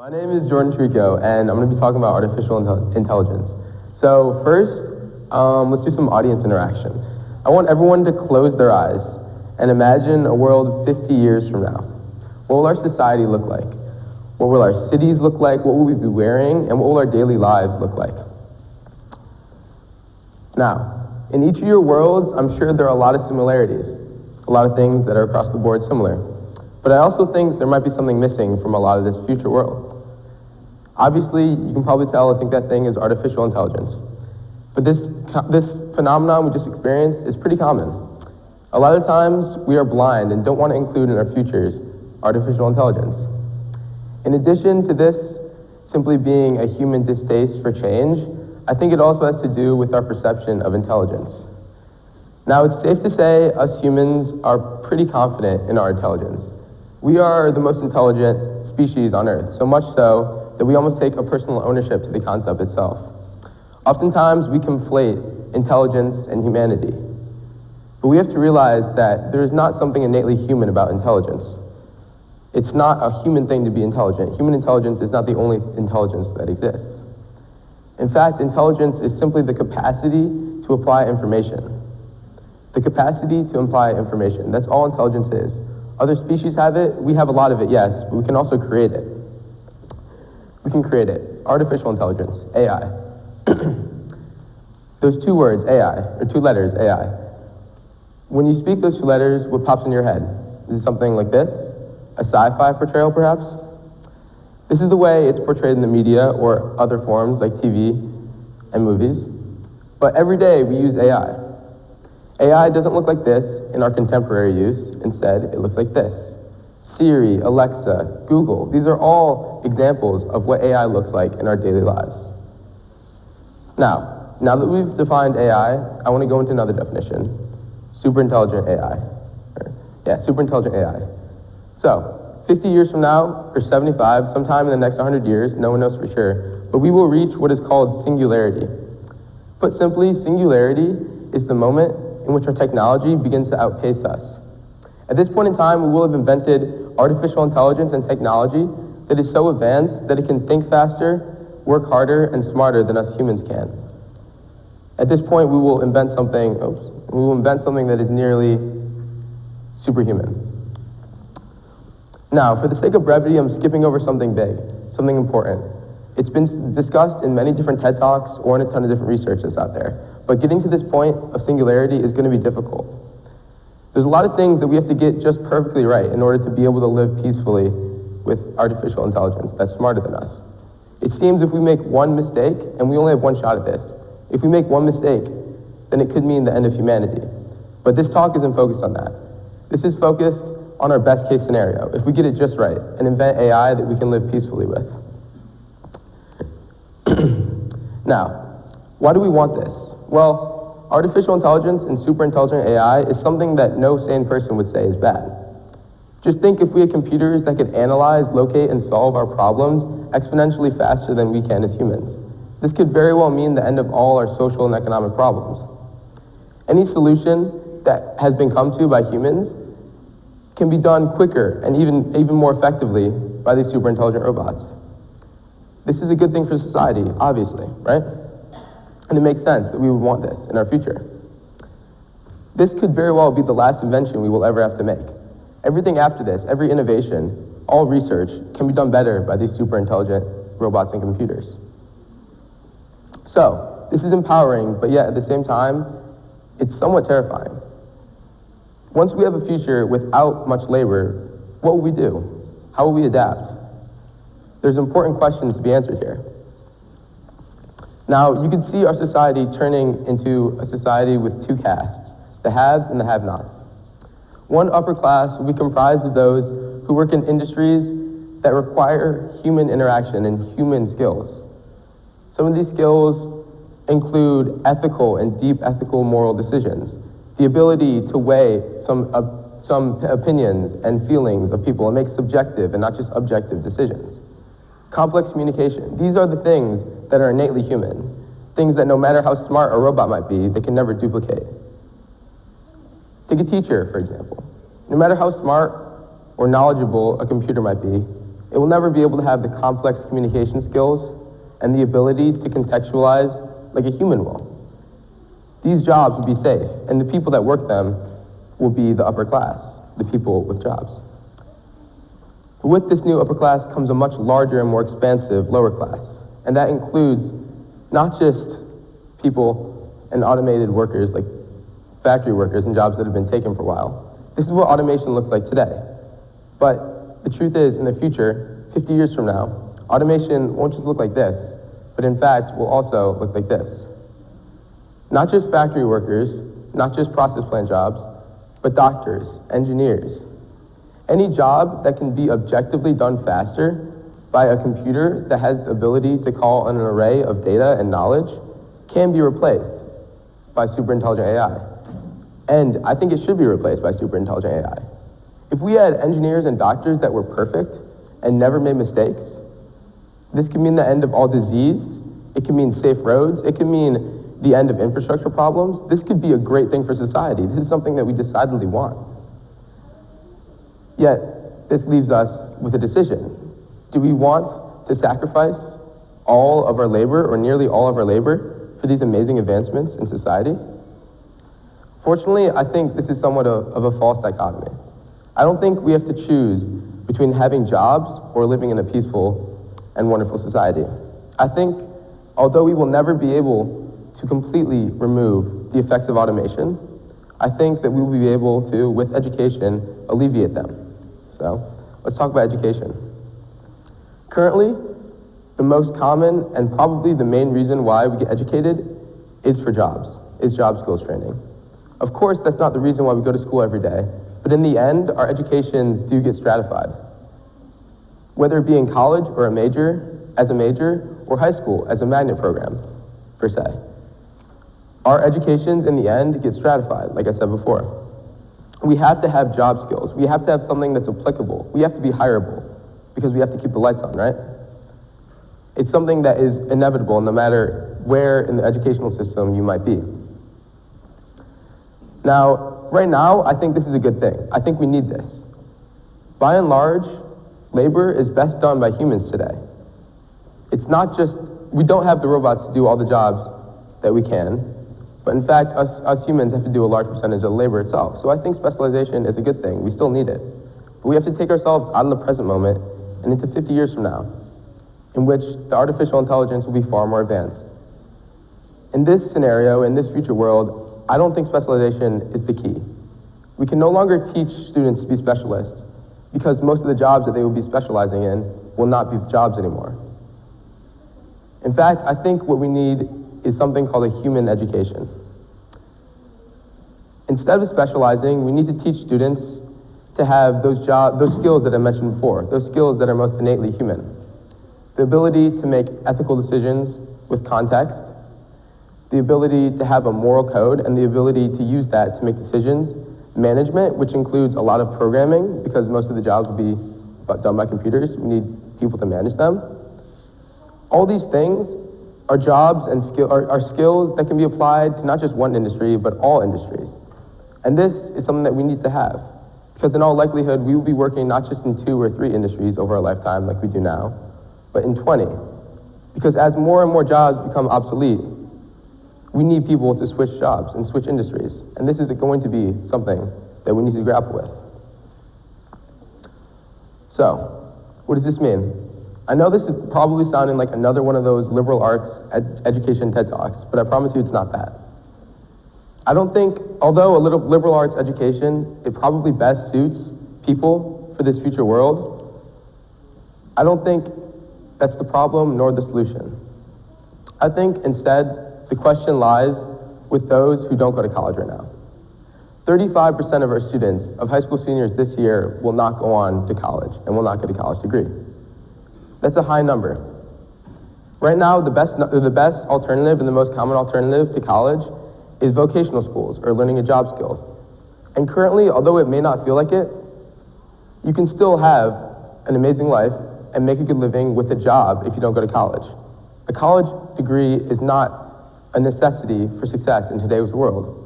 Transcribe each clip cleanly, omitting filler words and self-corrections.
My name is Tirico, and I'm going to be talking about artificial intelligence. So first, let's do some audience interaction. I want everyone to close their eyes and imagine a world 50 years from now. What will our society look like? What will our cities look like? What will we be wearing? And what will our daily lives look like? Now, in each of your worlds, I'm sure there are a lot of similarities, a lot of things that are across the board similar. But I also think there might be something missing from a lot of this future world. Obviously, you can probably tell I think that thing is artificial intelligence. But this phenomenon we just experienced is pretty common. A lot of times, we are blind and don't want to include in our futures artificial intelligence. In addition to this simply being a human distaste for change, I think it also has to do with our perception of intelligence. Now, it's safe to say us humans are pretty confident in our intelligence. We are the most intelligent species on Earth, so much so that we almost take a personal ownership to the concept itself. Oftentimes, we conflate intelligence and humanity. But we have to realize that there is not something innately human about intelligence. It's not a human thing to be intelligent. Human intelligence is not the only intelligence that exists. In fact, intelligence is simply the capacity to apply information. The capacity to apply information. That's all intelligence is. Other species have it. We have a lot of it, yes, but we can also create it. We can create it. Artificial intelligence, AI. Those two words, AI, or two letters, AI. When you speak those two letters, what pops in your head? Is it something like this? A sci-fi portrayal, perhaps? This is the way it's portrayed in the media or other forms like TV and movies. But every day we use AI. AI doesn't look like this in our contemporary use. Instead, it looks like this. Siri, Alexa, Google, these are all examples of what AI looks like in our daily lives. Now that we've defined AI, I want to go into another definition. Superintelligent AI. Yeah, superintelligent AI. So, 50 years from now, or 75, sometime in the next 100 years, no one knows for sure, but we will reach what is called singularity. Put simply, singularity is the moment in which our technology begins to outpace us. At this point in time, we will have invented artificial intelligence and technology that is so advanced that it can think faster, work harder, and smarter than us humans can. At this point, we will invent something that is nearly superhuman. Now, for the sake of brevity, I'm skipping over something big, something important. It's been discussed in many different TED Talks or in a ton of different research that's out there. But getting to this point of singularity is going to be difficult. There's a lot of things that we have to get just perfectly right in order to be able to live peacefully with artificial intelligence that's smarter than us. It seems if we make one mistake, and we only have one shot at this, if we make one mistake, then it could mean the end of humanity. But this talk isn't focused on that. This is focused on our best case scenario, if we get it just right and invent AI that we can live peacefully with. Now, why do we want this? Well, artificial intelligence and superintelligent AI is something that no sane person would say is bad. Just think if we had computers that could analyze, locate, and solve our problems exponentially faster than we can as humans. This could very well mean the end of all our social and economic problems. Any solution that has been come to by humans can be done quicker and even more effectively by these superintelligent robots. This is a good thing for society, obviously, right? And it makes sense that we would want this in our future. This could very well be the last invention we will ever have to make. Everything after this, every innovation, all research can be done better by these superintelligent robots and computers. So, this is empowering, but yet at the same time, it's somewhat terrifying. Once we have a future without much labor, what will we do? How will we adapt? There's important questions to be answered here. Now, you can see our society turning into a society with two castes, the haves and the have-nots. One upper class will be comprised of those who work in industries that require human interaction and human skills. Some of these skills include ethical and deep ethical moral decisions, the ability to weigh some opinions and feelings of people and make subjective and not just objective decisions. Complex communication. These are the things that are innately human, things that no matter how smart a robot might be, they can never duplicate. Take a teacher, for example. No matter how smart or knowledgeable a computer might be, It will never be able to have the complex communication skills and the ability to contextualize like a human will. These jobs will be safe, and the people that work them will be the upper class, the people with jobs. But with this new upper class comes a much larger and more expansive lower class, and that includes not just people and automated workers like factory workers and jobs that have been taken for a while. This is what automation looks like today. But the truth is, in the future, 50 years from now, automation won't just look like this, but in fact will also look like this. Not just factory workers, not just process plant jobs, but doctors, engineers. Any job that can be objectively done faster by a computer that has the ability to call on an array of data and knowledge can be replaced by superintelligent AI. And I think it should be replaced by superintelligent AI. If we had engineers and doctors that were perfect and never made mistakes, this could mean the end of all disease. It can mean safe roads. It can mean the end of infrastructure problems. This could be a great thing for society. This is something that we decidedly want. Yet, this leaves us with a decision. Do we want to sacrifice all of our labor, or nearly all of our labor, for these amazing advancements in society? Fortunately, I think this is somewhat of a false dichotomy. I don't think we have to choose between having jobs or living in a peaceful and wonderful society. I think, although we will never be able to completely remove the effects of automation, I think that we will be able to, with education, alleviate them. So, let's talk about education. Currently, the most common and probably the main reason why we get educated is for jobs, is job skills training. Of course, that's not the reason why we go to school every day, but in the end, our educations do get stratified. Whether it be in college or as a major, or high school as a magnet program, per se. Our educations, in the end, get stratified, like I said before. We have to have job skills. We have to have something that's applicable. We have to be hireable, because we have to keep the lights on, right? It's something that is inevitable no matter where in the educational system you might be. Now, right now, I think this is a good thing. I think we need this. By and large, labor is best done by humans today. It's not just, we don't have the robots to do all the jobs that we can, but in fact, us humans have to do a large percentage of the labor itself. So I think specialization is a good thing. We still need it. But we have to take ourselves out of the present moment and into 50 years from now, in which the artificial intelligence will be far more advanced. In this scenario, in this future world, I don't think specialization is the key. We can no longer teach students to be specialists, because most of the jobs that they will be specializing in will not be jobs anymore. In fact, I think what we need is something called a human education. Instead of specializing, we need to teach students to have those skills that I mentioned before, those skills that are most innately human. The ability to make ethical decisions with context, the ability to have a moral code, and the ability to use that to make decisions. Management, which includes a lot of programming, because most of the jobs will be done by computers. We need people to manage them. All these things are jobs and are skills that can be applied to not just one industry, but all industries. And this is something that we need to have, because in all likelihood, we will be working not just in 2 or 3 industries over our lifetime like we do now, but in 20. Because as more and more jobs become obsolete, we need people to switch jobs and switch industries. And this is going to be something that we need to grapple with. So, what does this mean? I know this is probably sounding like another one of those liberal arts education TED Talks, but I promise you it's not that. I don't think, although a little liberal arts education, it probably best suits people for this future world, I don't think that's the problem nor the solution. I think instead, the question lies with those who don't go to college right now. 35% of our students, of high school seniors this year, will not go on to college and will not get a college degree. That's a high number. Right now, the best alternative and the most common alternative to college is vocational schools or learning a job skills. And currently, although it may not feel like it, you can still have an amazing life and make a good living with a job if you don't go to college. A college degree is not a necessity for success in today's world.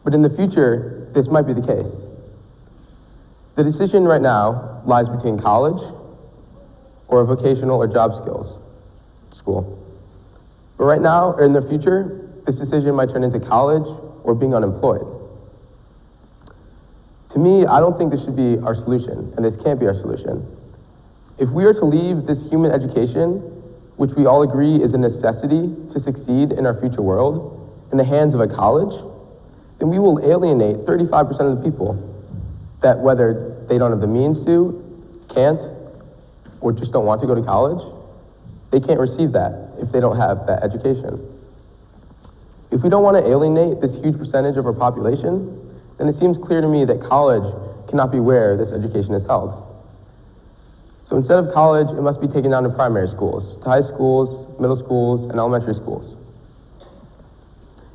But in the future, this might be the case. The decision right now lies between college or a vocational or job skills school. But right now, or in the future, this decision might turn into college or being unemployed. To me, I don't think this should be our solution, and this can't be our solution. If we are to leave this human education, which we all agree is a necessity to succeed in our future world, in the hands of a college, then we will alienate 35% of the people that, whether they don't have the means to, can't, or just don't want to go to college, they can't receive that if they don't have that education. If we don't want to alienate this huge percentage of our population, then it seems clear to me that college cannot be where this education is held. So instead of college, it must be taken down to primary schools, to high schools, middle schools, and elementary schools.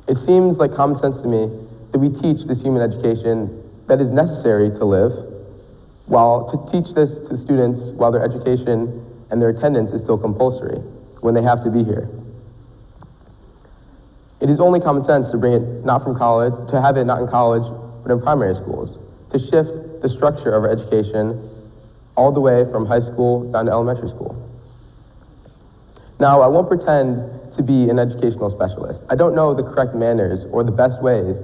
It seems like common sense to me that we teach this human education that is necessary to live, while to teach this to students while their education and their attendance is still compulsory, when they have to be here. It is only common sense to bring it not from college, to have it not in college, but in primary schools, to shift the structure of our education all the way from high school down to elementary school. Now, I won't pretend to be an educational specialist. I don't know the correct manners or the best ways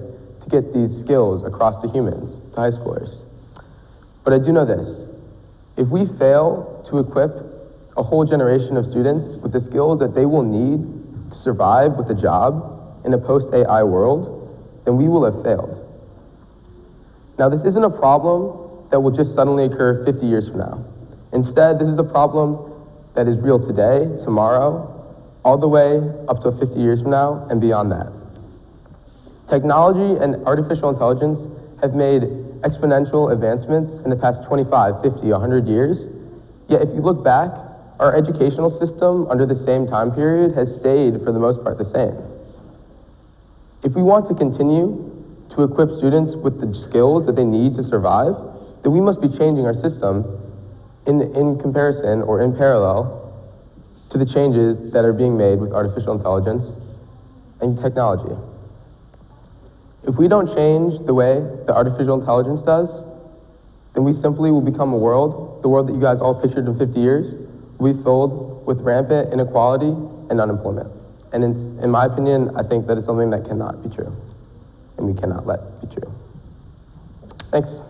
to get these skills across to humans, to high schoolers. But I do know this: if we fail to equip a whole generation of students with the skills that they will need to survive with a job in a post-AI world, then we will have failed. Now, this isn't a problem that will just suddenly occur 50 years from now. Instead, this is the problem that is real today, tomorrow, all the way up to 50 years from now and beyond that. Technology and artificial intelligence have made exponential advancements in the past 25, 50, 100 years. Yet if you look back, our educational system under the same time period has stayed, for the most part, the same. If we want to continue to equip students with the skills that they need to survive, then we must be changing our system in comparison or in parallel to the changes that are being made with artificial intelligence and technology. If we don't change the way that artificial intelligence does, then we simply will become a world, the world that you guys all pictured in 50 years, will be filled with rampant inequality and unemployment. And in my opinion, I think that is something that cannot be true, and we cannot let be true. Thanks.